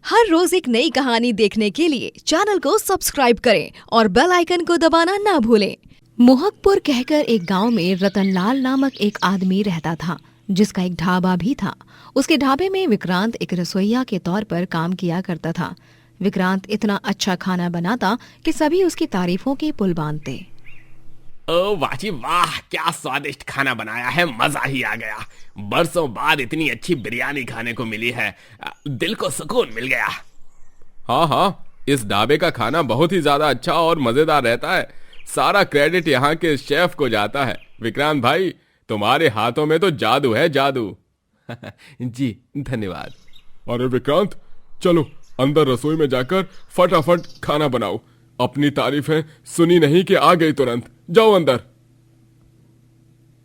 हर रोज एक नई कहानी देखने के लिए चैनल को सब्सक्राइब करें और बेल आइकन को दबाना ना भूलें। मोहकपुर कहकर एक गांव में रतनलाल नामक एक आदमी रहता था, जिसका एक ढाबा भी था। उसके ढाबे में विक्रांत एक रसोइया के तौर पर काम किया करता था। विक्रांत इतना अच्छा खाना बनाता कि सभी उसकी तारीफों के पुल बांधते। ओ वाह जी वाह, क्या स्वादिष्ट खाना बनाया है, मजा ही आ गया। बरसों बाद इतनी अच्छी बिरयानी खाने को मिली है, दिल को सुकून मिल गया। हाँ हाँ, इस ढाबे का खाना बहुत ही ज्यादा अच्छा और मजेदार रहता है। सारा क्रेडिट यहाँ के शेफ को जाता है। विक्रांत भाई, तुम्हारे हाथों में तो जादू है, जादू। जी धन्यवाद। अरे विक्रांत, चलो अंदर रसोई में जाकर फटाफट खाना बनाओ। अपनी तारीफें सुनी नहीं कि आ गई तुरंत। जाओ अंदर।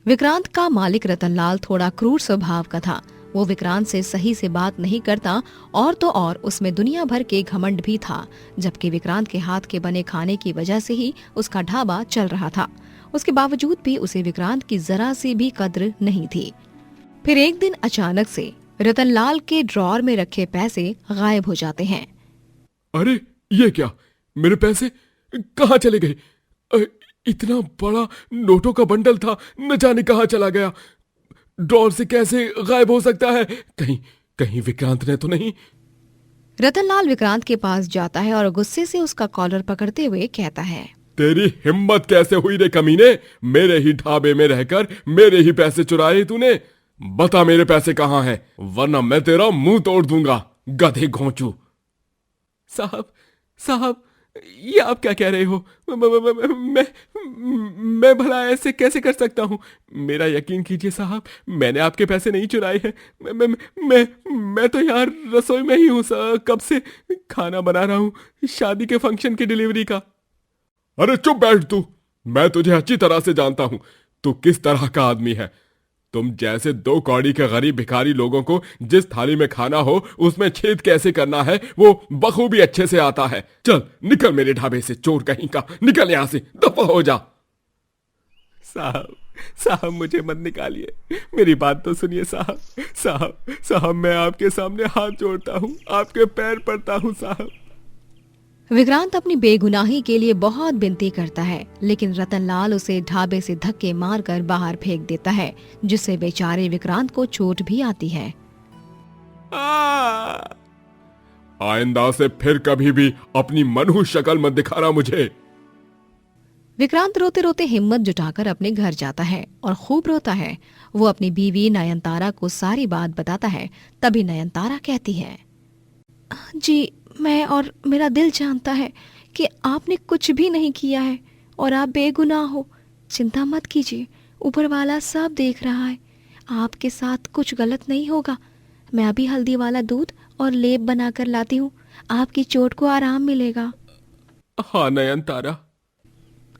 विक्रांत का मालिक रतनलाल थोड़ा क्रूर स्वभाव का था। वो विक्रांत से सही से बात नहीं करता और तो और उसमें दुनिया भर के घमंड भी था, जबकि विक्रांत के हाथ के बने खाने की वजह से ही उसका ढाबा चल रहा था। उसके बावजूद भी उसे विक्रांत की जरा सी भी कद्र नहीं थी। फिर एक दिन अचानक से रतनलाल के ड्रॉर में रखे पैसे गायब हो जाते हैं। अरे ये क्या, मेरे पैसे कहाँ चले गए? इतना बड़ा नोटों का बंडल था, न जाने कहाँ चला गया। ड्रॉर से कैसे गायब हो सकता है? कहीं विक्रांत ने तो नहीं? रतनलाल विक्रांत के पास जाता है और गुस्से से उसका कॉलर पकड़ते हुए कहता है, तेरी हिम्मत कैसे हुई रे कमीने? मेरे ही ढाबे में रहकर मेरे ही पैसे चुराए तूने। बता मेरे पैसे कहाँ हैं, वरना मैं तेरा मुंह तोड़ दूंगा, गधे घोंचू। साहब, ये आप क्या कह रहे हो? मैं भला ऐसे कैसे कर सकता हूँ? मेरा यकीन कीजिए साहब, मैंने आपके पैसे नहीं चुराए हैं। मैं तो यहाँ रसोई में ही हूँ, कब से खाना बना रहा हूँ, शादी के फंक्शन की डिलीवरी का। अरे चुप बैठ तू, मैं तुझे अच्छी तरह से जानता हूँ तू किस तरह का आदमी है। तुम जैसे दो कौड़ी के गरीब भिखारी लोगों को जिस थाली में खाना हो उसमें छेद कैसे करना है वो बखूबी अच्छे से आता है। चल निकल मेरे ढाबे से, चोर कहीं का, निकल यहां से, दफा हो जा। साहब मुझे मत निकालिए, मेरी बात तो सुनिए साहब, मैं आपके सामने हाथ जोड़ता हूँ, आपके पैर पड़ता हूँ साहब। विक्रांत अपनी बेगुनाही के लिए बहुत विनती करता है, लेकिन रतनलाल उसे ढाबे से धक्के मारकर बाहर फेंक देता है, जिससे बेचारे विक्रांत को चोट भी आती है। आइंदा से फिर कभी भी अपनी मनहूस शक्ल मत दिखाना मुझे। विक्रांत रोते रोते हिम्मत जुटाकर अपने घर जाता है और खूब रोता है। वो अपनी बीवी नयनतारा को सारी बात बताता है। तभी नयनतारा कहती है, जी मैं और मेरा दिल जानता है कि आपने कुछ भी नहीं किया है और आप बेगुनाह हो। चिंता मत कीजिए, ऊपर वाला सब देख रहा है। आपके साथ कुछ गलत नहीं होगा। मैं अभी हल्दी वाला दूध और लेप बनाकर लाती हूँ, आपकी चोट को आराम मिलेगा। हाँ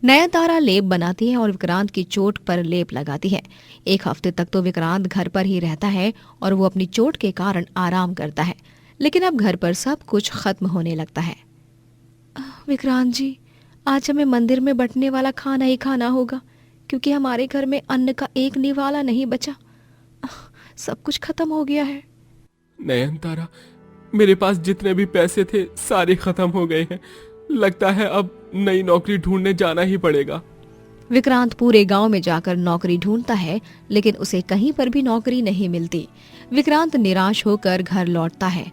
नयनतारा लेप बनाती है और विक्रांत की चोट पर लेप लगाती है। एक हफ्ते तक तो विक्रांत घर पर ही रहता है और वो अपनी चोट के कारण आराम करता है, लेकिन अब घर पर सब कुछ खत्म होने लगता है। विक्रांत जी, आज हमें मंदिर में बंटने वाला खाना ही खाना होगा, क्योंकि हमारे घर में अन्न का एक निवाला नहीं बचा। सब कुछ खत्म हो गया है। नयनतारा, मेरे पास जितने भी पैसे थे सारे खत्म हो गए हैं। लगता है अब नई नौकरी ढूंढने जाना ही पड़ेगा। विक्रांत पूरे गांव में जाकर नौकरी ढूंढता है, लेकिन उसे कहीं पर भी नौकरी नहीं मिलती। विक्रांत निराश होकर घर लौटता है।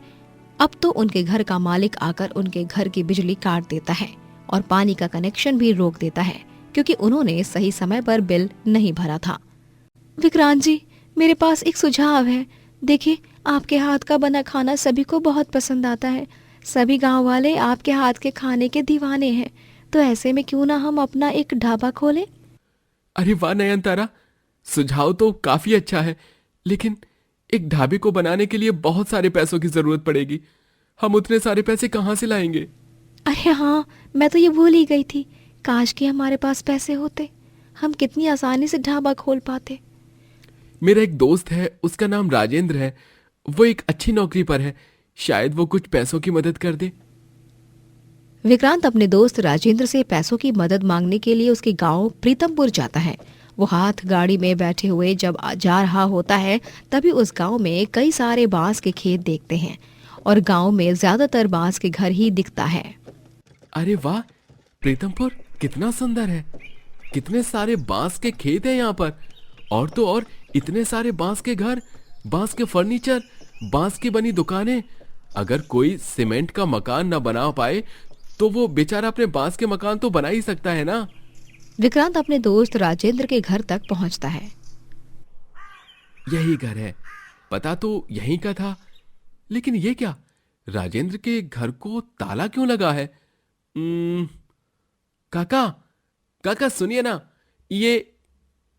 अब तो उनके घर का मालिक आकर उनके घर की बिजली काट देता है और पानी का कनेक्शन भी रोक देता है, क्योंकि उन्होंने सही समय पर बिल नहीं भरा था। विक्रांत जी, मेरे पास एक सुझाव है। देखिए, आपके हाथ का बना खाना सभी को बहुत पसंद आता है। सभी गांव वाले आपके हाथ के खाने के दीवाने हैं, तो ऐसे में क्यों ना हम अपना एक ढाबा खोलें? अरे वाह नयनतारा, सुझाव तो काफी अच्छा है, लेकिन एक ढाबे को बनाने के लिए बहुत सारे पैसों की जरूरत पड़ेगी। हम उतने सारे पैसे कहाँ से लाएंगे? अरे हाँ, मैं तो ये भूल ही गई थी। काश कि हमारे पास पैसे होते, हम कितनी आसानी से ढाबा खोल पाते। मेरा एक दोस्त है, उसका नाम राजेंद्र है। वो एक अच्छी नौकरी पर है, शायद वो कुछ पैसों की मदद कर दे। विक्रांत अपने दोस्त राजेंद्र से पैसों की मदद मांगने के लिए उसके गांव प्रीतमपुर जाता है। वो हाथ गाड़ी में बैठे हुए जब जा रहा होता है, तभी उस गांव में कई सारे बांस के खेत देखते हैं और गांव में ज्यादातर बांस के घर ही दिखता है। अरे वाह, प्रीतमपुर कितना सुंदर है। कितने सारे बांस के खेत हैं यहाँ पर, और तो और इतने सारे बांस के घर, बांस के फर्नीचर, बांस की बनी दुकानें। अगर कोई सीमेंट का मकान न बना पाए तो वो बेचारा अपने बांस के मकान तो बना ही सकता है ना। विक्रांत अपने दोस्त राजेंद्र के घर तक पहुंचता है। यही घर है, पता तो यहीं का था, लेकिन ये क्या, राजेंद्र के घर को ताला क्यों लगा है? काका, काका सुनिए ना, ये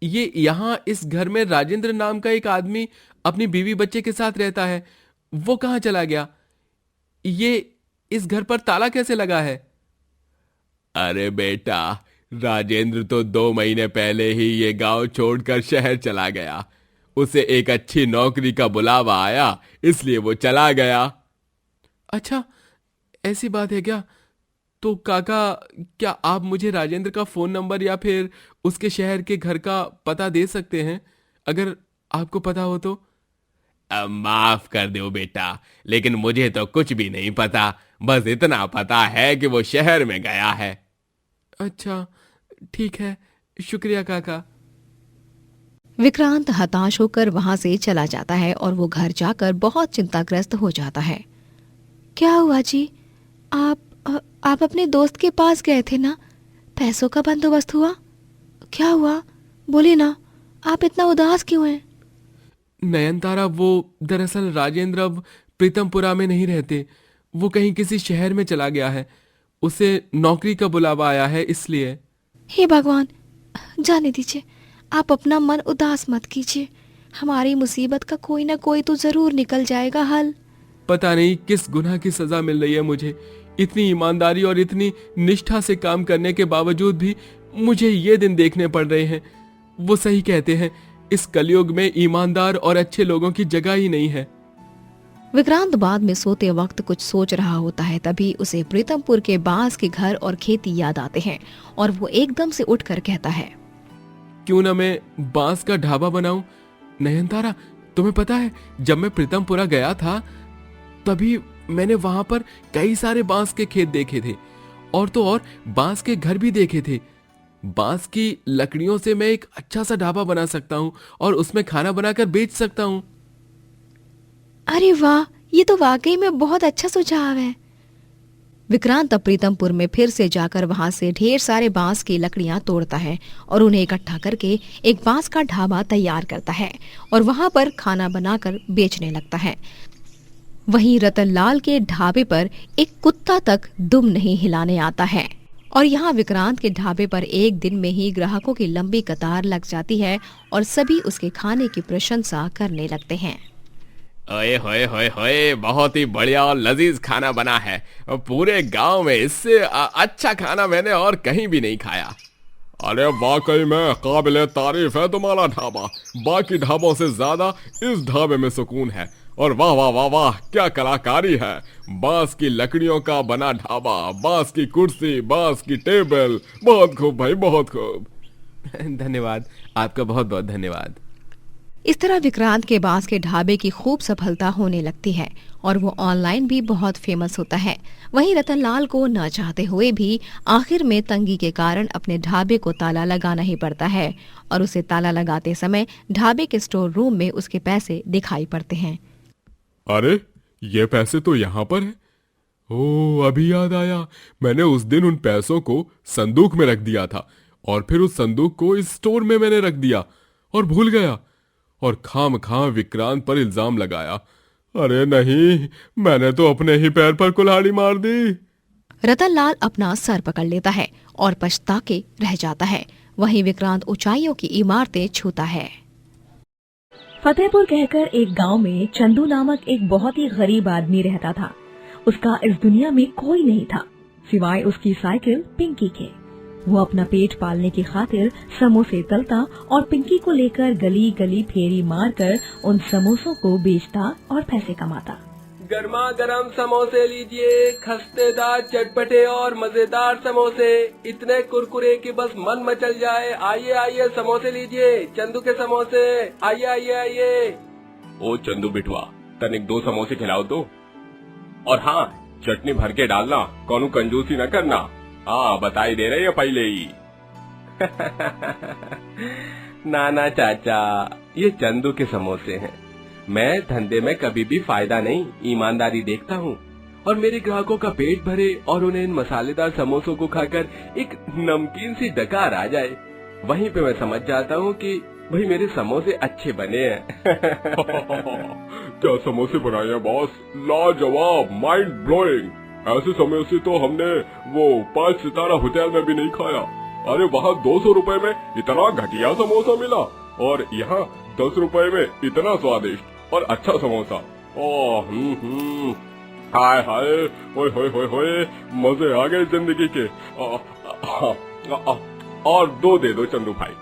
यहाँ इस घर में राजेंद्र नाम का एक आदमी अपनी बीवी बच्चे के साथ रहता है, वो कहाँ चला गया? ये इस घर पर ताला कैसे लगा है? अरे बेटा, राजेंद्र तो 2 महीने पहले ही ये गांव छोड़कर शहर चला गया। उसे एक अच्छी नौकरी का बुलावा आया, इसलिए वो चला गया। अच्छा, ऐसी बात है क्या? तो काका, क्या आप मुझे राजेंद्र का फोन नंबर या फिर उसके शहर के घर का पता दे सकते हैं, अगर आपको पता हो तो? माफ कर दो बेटा, लेकिन मुझे तो कुछ भी नहीं पता। बस इतना पता है कि वो शहर में गया है। अच्छा, ठीक है, शुक्रिया काका। विक्रांत हताश होकर वहां से चला जाता है और वो घर जाकर बहुत चिंताग्रस्त हो जाता है। क्या हुआ जी? आप अपने दोस्त के पास गए थे ना? पैसों का बंदोबस्त हुआ? क्या हुआ, बोलिए ना, आप इतना उदास क्यों हैं? नयनतारा, वो दरअसल राजेंद्र अब प्रीतमपुरा में नहीं रहते, वो कहीं किसी शहर में चला गया है। उसे नौकरी का बुलावा आया है, इसलिए। हे भगवान, जाने दीजिए, आप अपना मन उदास मत कीजिए। हमारी मुसीबत का कोई ना कोई तो जरूर निकल जाएगा हल। पता नहीं किस गुनाह की सजा मिल रही है मुझे। इतनी ईमानदारी और इतनी निष्ठा से काम करने के बावजूद भी मुझे ये दिन देखने पड़ रहे हैं। वो सही कहते हैं, इस कलयुग में ईमानदार और अच्छे लोगों की जगह ही नहीं है। विक्रांत बाद में सोते वक्त कुछ सोच रहा होता है, तभी उसे प्रीतमपुर के बांस के घर और खेती याद आते हैं और वो एकदम से उठकर कहता है, क्यों ना मैं बांस का ढाबा बनाऊं? नयनतारा, तुम्हें पता है, जब मैं प्रीतमपुरा गया था तभी मैंने वहां पर कई सारे बांस के खेत देखे थे, और तो और बांस के घर भी देखे थे। बांस की लकड़ियों से मैं एक अच्छा सा ढाबा बना सकता हूँ और उसमें खाना बनाकर बेच सकता हूँ। अरे वाह, ये तो वाकई में बहुत अच्छा सुझाव है। विक्रांत अब प्रीतमपुर में फिर से जाकर वहां से ढेर सारे बांस की लकड़ियां तोड़ता है और उन्हें इकट्ठा करके एक बांस का ढाबा तैयार करता है और वहां पर खाना बनाकर बेचने लगता है। वहीं रतनलाल के ढाबे पर एक कुत्ता तक दुम नहीं हिलाने आता है और यहाँ विक्रांत के ढाबे पर एक दिन में ही ग्राहकों की लंबी कतार लग जाती है और सभी उसके खाने की प्रशंसा करने लगते हैं। ओए होए होए होए, बहुत ही बढ़िया और लजीज खाना बना है। पूरे गांव में इससे अच्छा खाना मैंने और कहीं भी नहीं खाया। अरे वाकई में काबिले तारीफ है तुम्हारा ढाबा। बाकी ढाबों से ज्यादा इस ढाबे में सुकून है। और वाह वाह वाह वाह, क्या कलाकारी है। बांस की लकड़ियों का बना ढाबा, बांस की कुर्सी, बांस की टेबल। बहुत खूब भाई, बहुत खूब। धन्यवाद, आपका बहुत बहुत धन्यवाद। इस तरह विक्रांत के बांस के ढाबे की खूब सफलता होने लगती है और वो ऑनलाइन भी बहुत फेमस होता है। वहीं रतनलाल को न चाहते हुए भी आखिर में तंगी के कारण अपने ढाबे को ताला लगाना ही पड़ता है और उसे ताला लगाते समय ढाबे के स्टोर रूम में उसके पैसे दिखाई पड़ते हैं। अरे, ये पैसे तो यहाँ पर है। ओह, अभी याद आया, मैंने उस दिन उन पैसों को संदूक में रख दिया था और फिर उस संदूक को इस स्टोर में मैंने रख दिया और भूल गया और खामखां विक्रांत पर इल्जाम लगाया। अरे नहीं, मैंने तो अपने ही पैर पर कुल्हाड़ी मार दी। रतनलाल अपना सर पकड़ लेता है और पछता के रह जाता है। वहीं विक्रांत ऊंचाइयों की इमारतें छूता है। फतेहपुर कहकर एक गांव में चंदू नामक एक बहुत ही गरीब आदमी रहता था। उसका इस दुनिया में कोई नहीं था सिवाय उसकी साइकिल पिंकी के। वो अपना पेट पालने की खातिर समोसे तलता और पिंकी को लेकर गली गली फेरी मारकर उन समोसों को बेचता और पैसे कमाता। गर्मा गर्म समोसे लीजिए, खस्तेदार, चटपटे और मजेदार समोसे, इतने कुरकुरे कि बस मन मचल जाए। आइए आइए, समोसे लीजिए, चंदू के समोसे, आइए आइए आइए। ओ चंदू बिटवा, तनिक 2 समोसे खिलाओ तो। और हाँ, चटनी भर के डालना, कौनो कंजूसी न करना। हाँ, बताई दे रहे हैं पहले ही। नाना चाचा, ये चंदू के समोसे हैं। मैं धंधे में कभी भी फायदा नहीं, ईमानदारी देखता हूँ। और मेरे ग्राहकों का पेट भरे और उन्हें इन मसालेदार समोसों को खाकर एक नमकीन सी डकार आ जाए, वहीं पे मैं समझ जाता हूँ कि भाई मेरे समोसे अच्छे बने हैं। क्या समोसे बनाए हैं बॉस, लाजवाब, माइंड ब्लोइंग। ऐसे समोसे तो हमने वो 5 सितारा होटल में भी नहीं खाया। अरे वहाँ 200 रुपए में इतना घटिया समोसा मिला और यहाँ 10 रुपए में इतना स्वादिष्ट और अच्छा समोसा। ओह हाय हाय, ओए होए होए होए, मजे आ गए जिंदगी के। और 2 दे दो चंदू भाई।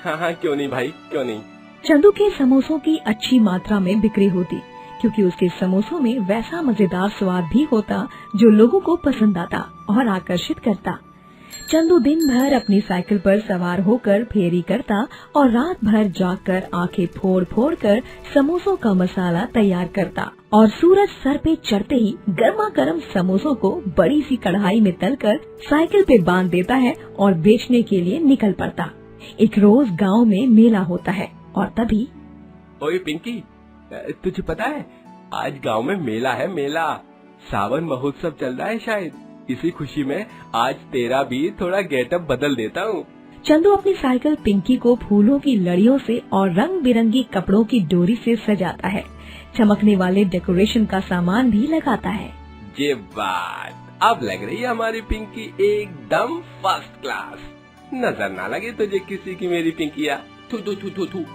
हाँ, क्यों नहीं भाई, क्यों नहीं। चंदू के समोसों की अच्छी मात्रा में बिक्री होती, क्योंकि उसके समोसों में वैसा मजेदार स्वाद भी होता जो लोगों को पसंद आता और आकर्षित करता। चंदू दिन भर अपनी साइकिल पर सवार होकर फेरी करता और रात भर जागकर आंखें फोड़ फोड़ कर समोसों का मसाला तैयार करता और सूरज सर पे चढ़ते ही गर्मा गर्म समोसों को बड़ी सी कढ़ाई में तलकर साइकिल पे बांध देता है और बेचने के लिए निकल पड़ता। एक रोज गांव में मेला होता है और तभी, ओए पिंकी, तुझे पता है आज गांव में मेला है, मेला। सावन महोत्सव चल रहा है शायद। इसी खुशी में आज तेरा भी थोड़ा गेटअप बदल देता हूँ। चंदू अपनी साइकिल पिंकी को फूलों की लड़ियों से और रंग बिरंगी कपड़ों की डोरी से सजाता है। चमकने वाले डेकोरेशन का सामान भी लगाता है। ये बात अब लग रही है हमारी पिंकी एकदम फर्स्ट क्लास। नजर ना लगे तुझे किसी की मेरी पिंकिया। थू थू थू थू थू।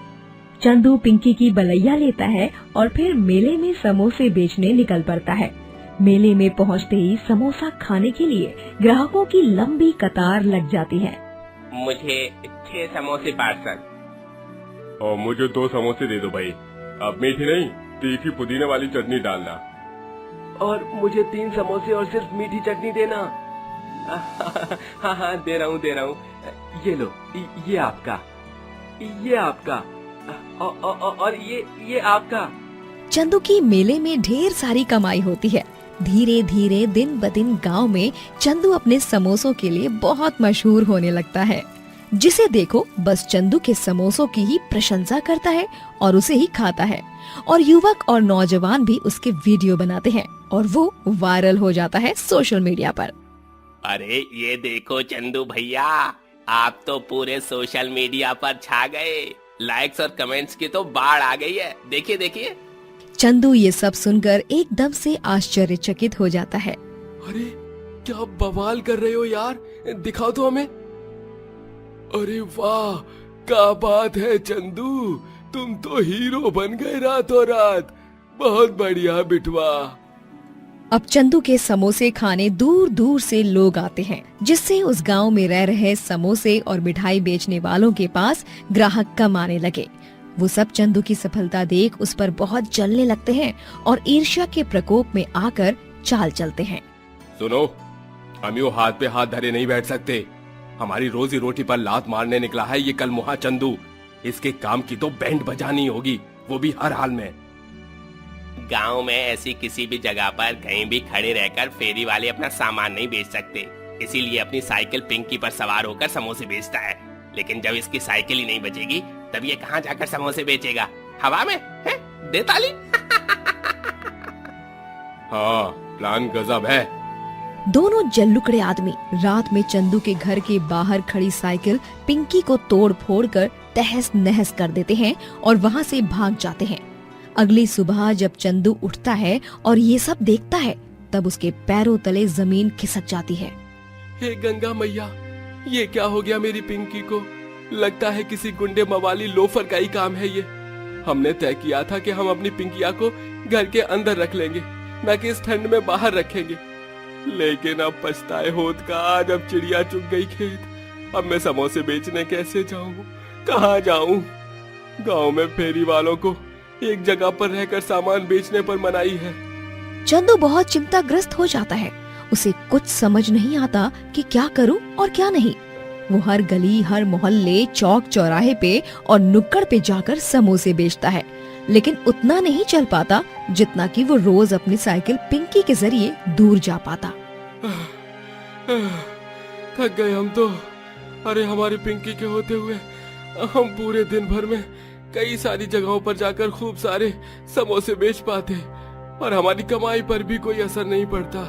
चंदू पिंकी की बलैया लेता है और फिर मेले में समोसे बेचने निकल पड़ता है। मेले में पहुंचते ही समोसा खाने के लिए ग्राहकों की लंबी कतार लग जाती है। मुझे 6 समोसे पार्सल। और मुझे 2 समोसे दे दो भाई। अब मीठी नहीं, तीखी पुदीने वाली चटनी डालना। और मुझे 3 समोसे और सिर्फ मीठी चटनी देना। हाँ हाँ, दे रहा हूँ। ये लो, ये आपका, ये आपका, और ये आपका। चंदू की मेले में ढेर सारी कमाई होती है। धीरे धीरे दिन ब दिन गाँव में चंदू अपने समोसों के लिए बहुत मशहूर होने लगता है। जिसे देखो बस चंदू के समोसों की ही प्रशंसा करता है और उसे ही खाता है। और युवक और नौजवान भी उसके वीडियो बनाते हैं और वो वायरल हो जाता है सोशल मीडिया पर। अरे ये देखो चंदू भैया, आप तो पूरे सोशल मीडिया पर छा गए। लाइक्स और कमेंट्स की तो बाढ़ आ गई है। देखिए देखिए। चंदू ये सब सुनकर एकदम से आश्चर्यचकित हो जाता है। अरे क्या बवाल कर रहे हो यार, दिखाओ तो हमें। अरे वाह, क्या बात है चंदू, तुम तो हीरो बन गए रातों रात। बहुत बढ़िया बिटवा। अब चंदू के समोसे खाने दूर दूर से लोग आते हैं, जिससे उस गांव में रह रहे समोसे और मिठाई बेचने वालों के पास ग्राहक कम आने लगे। वो सब चंदू की सफलता देख उस पर बहुत जलने लगते हैं और ईर्ष्या के प्रकोप में आकर चाल चलते हैं। सुनो, हम यूं हाथ पे हाथ धरे नहीं बैठ सकते। हमारी रोजी रोटी पर लात मारने निकला है ये कलमुहा चंदू। इसके काम की तो बैंड बजानी होगी, वो भी हर हाल में। गांव में ऐसी किसी भी जगह पर कहीं भी खड़े रहकर फेरी वाले अपना सामान नहीं बेच सकते, इसीलिए अपनी साइकिल पिंकी पर सवार होकर समोसे बेचता है। लेकिन जब इसकी साइकिल ही नहीं बचेगी तब ये कहाँ जाकर समोसे बेचेगा? हवा में है? दे ताली। हाँ, प्लान गजब है। दोनों जल्लुकड़े आदमी रात में चंदू के घर के बाहर खड़ी साइकिल पिंकी को तोड़ फोड़ कर तहस नहस कर देते हैं और वहाँ से भाग जाते हैं। अगली सुबह जब चंदू उठता है और ये सब देखता है, तब उसके पैरों तले जमीन खिसक जाती है। हे गंगा मैया, ये क्या हो गया मेरी पिंकी को? लगता है किसी गुंडे मवाली लोफर का ही काम है ये। हमने तय किया था कि हम अपनी पिंकिया को घर के अंदर रख लेंगे, न कि इस ठंड में बाहर रखेंगे। लेकिन अब पछताए होत का, जब चिड़िया चुग गई खेत। अब मैं समोसे बेचने कैसे जाऊं? कहाँ जाऊं? गांव में फेरी वालों को एक जगह पर रहकर सामान बेचने पर मनाही है। चंदू बहुत चिंताग्रस्त हो जाता है। उसे कुछ समझ नहीं आता कि क्या करूं और क्या नहीं। वो हर गली, हर मोहल्ले, चौक चौराहे पे और नुक्कड़ पे जाकर समोसे बेचता है, लेकिन उतना नहीं चल पाता जितना कि वो रोज अपनी साइकिल पिंकी के जरिए दूर जा पाता। थक गए हम तो। अरे हमारी पिंकी के होते हुए हम पूरे दिन भर में कई सारी जगहों पर जाकर खूब सारे समोसे बेच पाते और हमारी कमाई पर भी कोई असर नहीं पड़ता।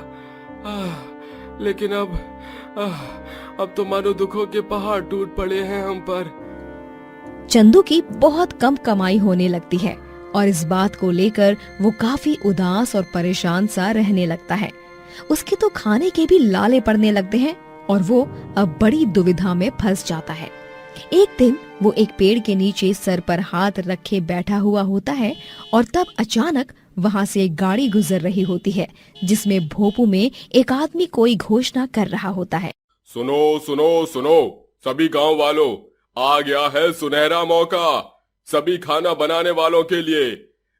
लेकिन अब तो मानो दुखों के पहाड़ टूट पड़े हैं हम पर। चंदू की बहुत कम कमाई होने लगती है और इस बात को लेकर वो काफी उदास और परेशान सा रहने लगता है। उसके तो खाने के भी लाले पड़ने लगते हैं और वो अब बड़ी दुविधा में फंस जाता है। एक दिन वो एक पेड़ के नीचे सर पर हाथ रखे बैठा हुआ होता है और तब अचानक वहाँ से एक गाड़ी गुजर रही होती है जिसमें भोपू में एक आदमी कोई घोषणा कर रहा होता है। सुनो सुनो सुनो सभी गांव वालों, आ गया है सुनहरा मौका सभी खाना बनाने वालों के लिए।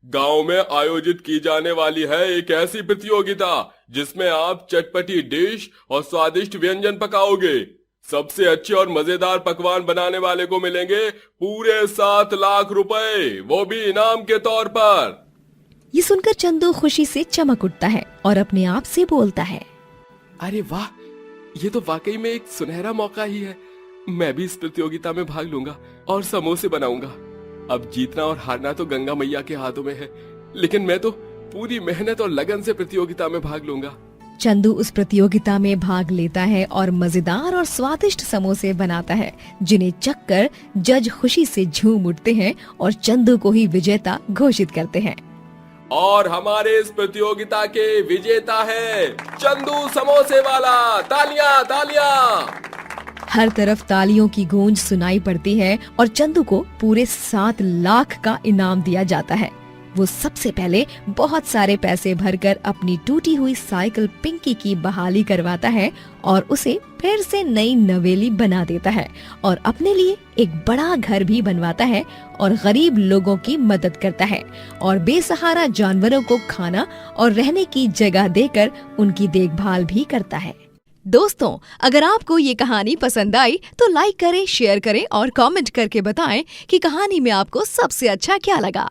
गांव में आयोजित की जाने वाली है एक ऐसी प्रतियोगिता जिसमें आप चटपटी डिश और स्वादिष्ट व्यंजन पकाओगे। सबसे अच्छे और मजेदार पकवान बनाने वाले को मिलेंगे पूरे 7 लाख रुपए, वो भी इनाम के तौर पर। ये सुनकर चंदू खुशी से चमक उठता है और अपने आप से बोलता है, अरे वाह, ये तो वाकई में एक सुनहरा मौका ही है। मैं भी इस प्रतियोगिता में भाग लूंगा और समोसे बनाऊंगा। अब जीतना और हारना तो गंगा मैया के हाथों में है, लेकिन मैं तो पूरी मेहनत और लगन से प्रतियोगिता में भाग लूंगा। चंदू उस प्रतियोगिता में भाग लेता है और मजेदार और स्वादिष्ट समोसे बनाता है जिन्हें चखकर जज खुशी से झूम उठते हैं और चंदू को ही विजेता घोषित करते हैं। और हमारे इस प्रतियोगिता के विजेता है चंदू समोसे वाला। तालियां तालियां। हर तरफ तालियों की गूंज सुनाई पड़ती है और चंदू को पूरे 7 लाख का इनाम दिया जाता है। वो सबसे पहले बहुत सारे पैसे भरकर अपनी टूटी हुई साइकिल पिंकी की बहाली करवाता है और उसे फिर से नई नवेली बना देता है और अपने लिए एक बड़ा घर भी बनवाता है और गरीब लोगों की मदद करता है और बेसहारा जानवरों को खाना और रहने की जगह देकर उनकी देखभाल भी करता है। दोस्तों, अगर आपको ये कहानी पसंद आई तो लाइक करें, शेयर करें और कमेंट करके बताएं कि कहानी में आपको सबसे अच्छा क्या लगा।